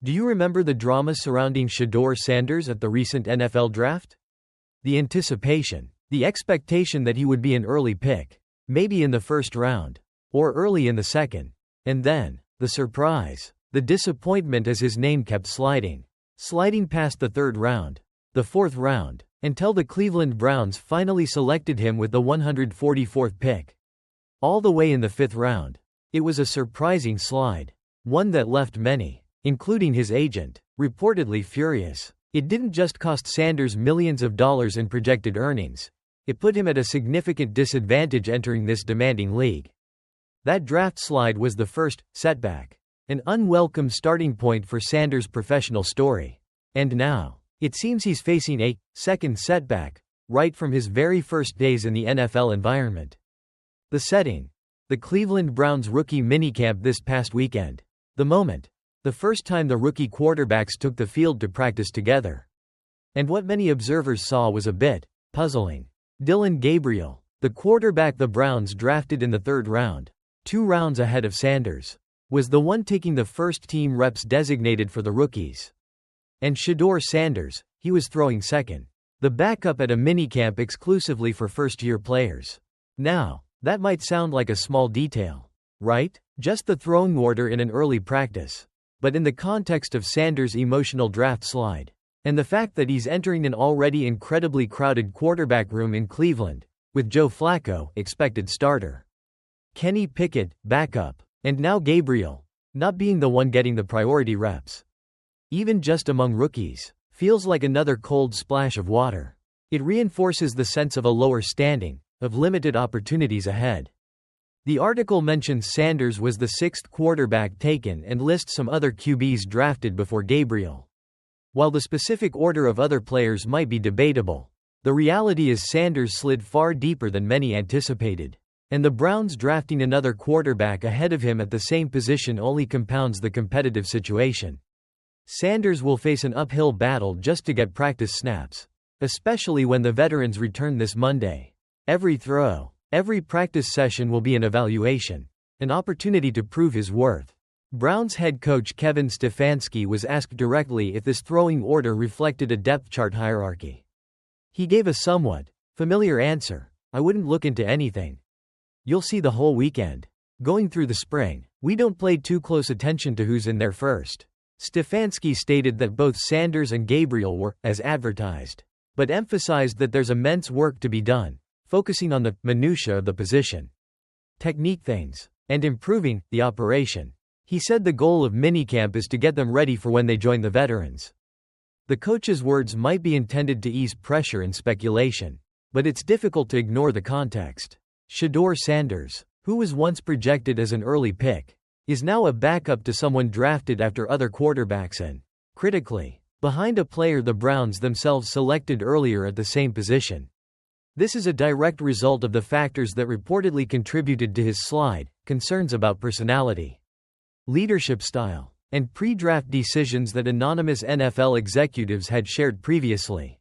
Do you remember the drama surrounding Shedeur Sanders at the recent NFL draft? The anticipation, the expectation that he would be an early pick, maybe in the first round, or early in the second, and then, the surprise, the disappointment as his name kept sliding past the third round, the fourth round, until the Cleveland Browns finally selected him with the 144th pick. All the way in the fifth round. It was a surprising slide, one that left many, including his agent, reportedly furious. It didn't just cost Sanders millions of dollars in projected earnings, it put him at a significant disadvantage entering this demanding league. That draft slide was the first setback, an unwelcome starting point for Sanders' professional story. And now, it seems he's facing a second setback, right from his very first days in the NFL environment. The setting: the Cleveland Browns rookie minicamp this past weekend. The moment: the first time the rookie quarterbacks took the field to practice together. And what many observers saw was a bit puzzling. Dillon Gabriel, the quarterback the Browns drafted in the third round, 2 rounds ahead of Sanders, was the one taking the first-team reps designated for the rookies. And Shedeur Sanders, he was throwing second, the backup at a minicamp exclusively for first-year players. Now, that might sound like a small detail, right? Just the throwing order in an early practice. But in the context of Sanders' emotional draft slide, and the fact that he's entering an already incredibly crowded quarterback room in Cleveland, with Joe Flacco, expected starter, Kenny Pickett, backup, and now Gabriel, not being the one getting the priority reps, even just among rookies, feels like another cold splash of water. It reinforces the sense of a lower standing, of limited opportunities ahead. The article mentions Sanders was the 6th quarterback taken and lists some other QBs drafted before Gabriel. While the specific order of other players might be debatable, the reality is Sanders slid far deeper than many anticipated, and the Browns drafting another quarterback ahead of him at the same position only compounds the competitive situation. Sanders will face an uphill battle just to get practice snaps, especially when the veterans return this Monday. Every throw, every practice session will be an evaluation, an opportunity to prove his worth. Browns head coach Kevin Stefanski was asked directly if this throwing order reflected a depth chart hierarchy. He gave a somewhat familiar answer: "I wouldn't look into anything. You'll see the whole weekend. Going through the spring, we don't pay too close attention to who's in there first." Stefanski stated that both Sanders and Gabriel were, as advertised, but emphasized that there's immense work to be done, focusing on the minutiae of the position, technique things, and improving the operation. He said the goal of minicamp is to get them ready for when they join the veterans. The coach's words might be intended to ease pressure and speculation, but it's difficult to ignore the context. Shedeur Sanders, who was once projected as an early pick, is now a backup to someone drafted after other quarterbacks and, critically, behind a player the Browns themselves selected earlier at the same position. This is a direct result of the factors that reportedly contributed to his slide: concerns about personality, leadership style, and pre-draft decisions that anonymous NFL executives had shared previously.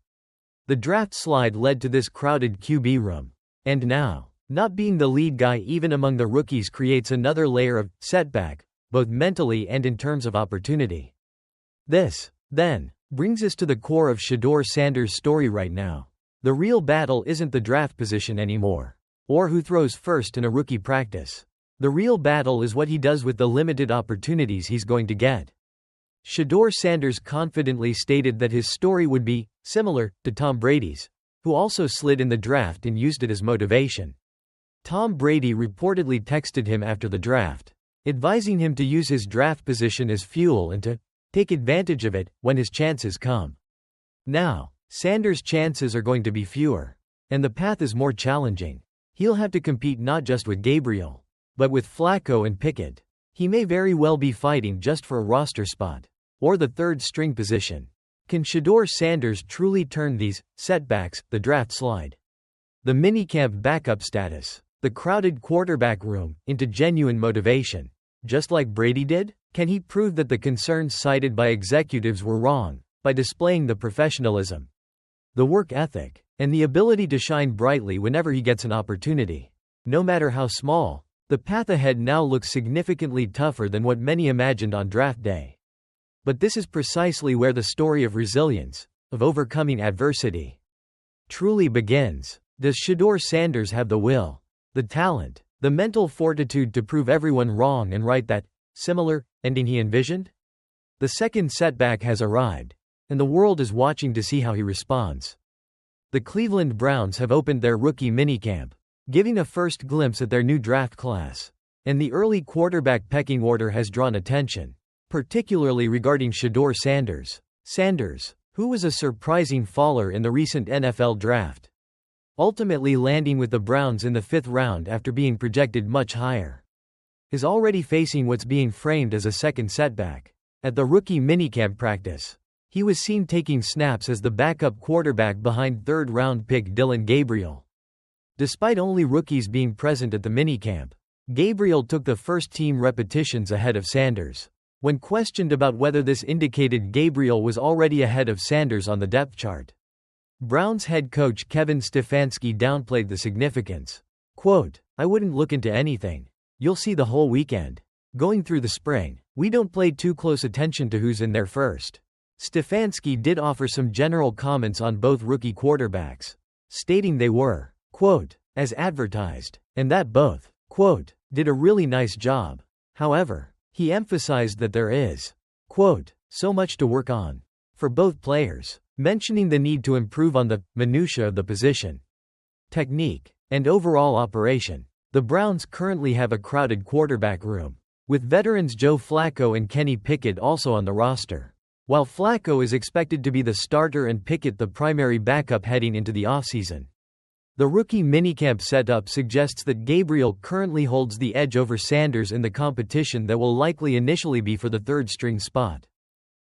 The draft slide led to this crowded QB room. And now, not being the lead guy even among the rookies creates another layer of setback, both mentally and in terms of opportunity. This, then, brings us to the core of Shedeur Sanders' story right now. The real battle isn't the draft position anymore, or who throws first in a rookie practice. The real battle is what he does with the limited opportunities he's going to get. Shedeur Sanders confidently stated that his story would be similar to Tom Brady's, who also slid in the draft and used it as motivation. Tom Brady reportedly texted him after the draft, advising him to use his draft position as fuel and to take advantage of it when his chances come. Now, Sanders' chances are going to be fewer, and the path is more challenging. He'll have to compete not just with Gabriel, but with Flacco and Pickett. He may very well be fighting just for a roster spot, or the third-string position. Can Shedeur Sanders truly turn these setbacks, the draft slide, the minicamp backup status, the crowded quarterback room, into genuine motivation, just like Brady did? Can he prove that the concerns cited by executives were wrong, by displaying the professionalism, the work ethic, and the ability to shine brightly whenever he gets an opportunity? No matter how small, the path ahead now looks significantly tougher than what many imagined on draft day. But this is precisely where the story of resilience, of overcoming adversity, truly begins. Does Shedeur Sanders have the will, the talent, the mental fortitude to prove everyone wrong and write that similar ending he envisioned? The second setback has arrived, and the world is watching to see how he responds. The Cleveland Browns have opened their rookie minicamp, giving a first glimpse at their new draft class, and the early quarterback pecking order has drawn attention, particularly regarding Shedeur Sanders. Sanders, who was a surprising faller in the recent NFL draft, ultimately landing with the Browns in the 5th round after being projected much higher, is already facing what's being framed as a second setback. At the rookie minicamp practice, he was seen taking snaps as the backup quarterback behind 3rd-round pick Dillon Gabriel. Despite only rookies being present at the minicamp, Gabriel took the first-team repetitions ahead of Sanders. When questioned about whether this indicated Gabriel was already ahead of Sanders on the depth chart, Browns head coach Kevin Stefanski downplayed the significance. Quote, "I wouldn't look into anything. You'll see the whole weekend. Going through the spring, we don't pay too close attention to who's in there first." Stefanski did offer some general comments on both rookie quarterbacks, stating they were, quote, "as advertised, and that both, quote, did a really nice job." However, he emphasized that there is, quote, "so much to work on for both players," mentioning the need to improve on the minutiae of the position, technique, and overall operation. The Browns currently have a crowded quarterback room, with veterans Joe Flacco and Kenny Pickett also on the roster. While Flacco is expected to be the starter and Pickett the primary backup heading into the offseason, the rookie minicamp setup suggests that Gabriel currently holds the edge over Sanders in the competition that will likely initially be for the 3rd-string spot.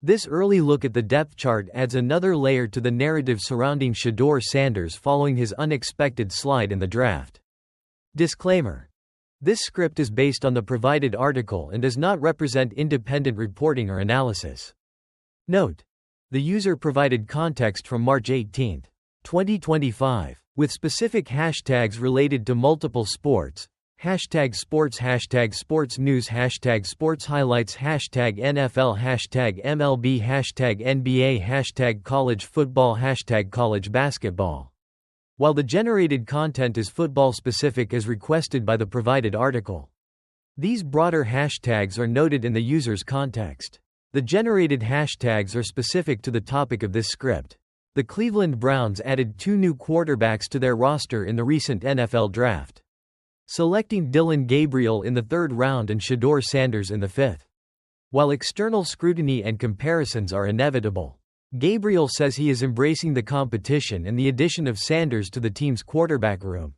This early look at the depth chart adds another layer to the narrative surrounding Shedeur Sanders following his unexpected slide in the draft. Disclaimer: this script is based on the provided article and does not represent independent reporting or analysis. Note: the user provided context from March 18, 2025, with specific hashtags related to multiple sports, #sports, #sports news, #sports highlights, #NFL, #MLB, #NBA, #college football, #college basketball. While the generated content is football-specific as requested by the provided article, these broader hashtags are noted in the user's context. The generated hashtags are specific to the topic of this script. The Cleveland Browns added 2 new quarterbacks to their roster in the recent NFL draft, selecting Dillon Gabriel in the 3rd round and Shedeur Sanders in the 5th. While external scrutiny and comparisons are inevitable, Gabriel says he is embracing the competition and the addition of Sanders to the team's quarterback room.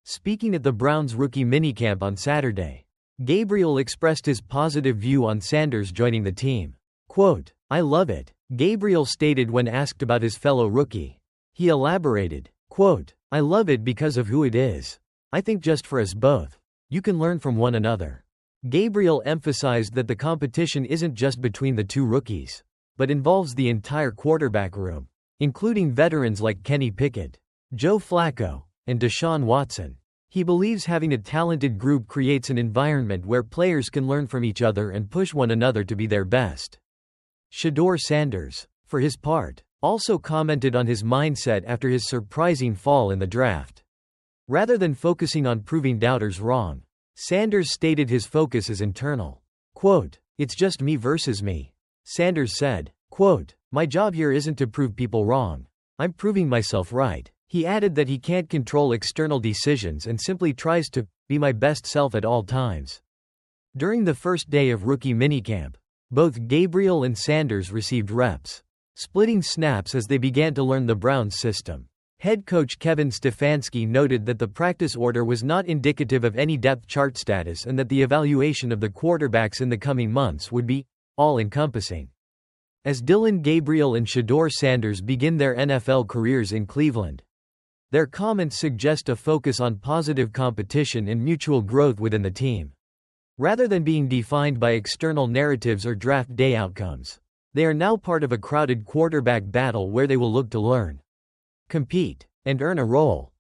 Speaking at the Browns rookie minicamp on Saturday, Gabriel expressed his positive view on Sanders joining the team. Quote, "I love it," Gabriel stated when asked about his fellow rookie. He elaborated, quote, "I love it because of who it is. I think just for us both. You can learn from one another." Gabriel emphasized that the competition isn't just between the 2 rookies, but involves the entire quarterback room, including veterans like Kenny Pickett, Joe Flacco, and Deshaun Watson. He believes having a talented group creates an environment where players can learn from each other and push one another to be their best. Shedeur Sanders, for his part, also commented on his mindset after his surprising fall in the draft. Rather than focusing on proving doubters wrong, Sanders stated his focus is internal. Quote, "It's just me versus me," Sanders said. Quote, "My job here isn't to prove people wrong. I'm proving myself right." He added that he can't control external decisions and simply tries to be my best self at all times. During the first day of rookie minicamp, both Gabriel and Sanders received reps, splitting snaps as they began to learn the Browns system. Head coach Kevin Stefanski noted that the practice order was not indicative of any depth chart status and that the evaluation of the quarterbacks in the coming months would be all-encompassing. As Dillon Gabriel and Shedeur Sanders begin their NFL careers in Cleveland, their comments suggest a focus on positive competition and mutual growth within the team. Rather than being defined by external narratives or draft day outcomes, they are now part of a crowded quarterback battle where they will look to learn, compete, and earn a role.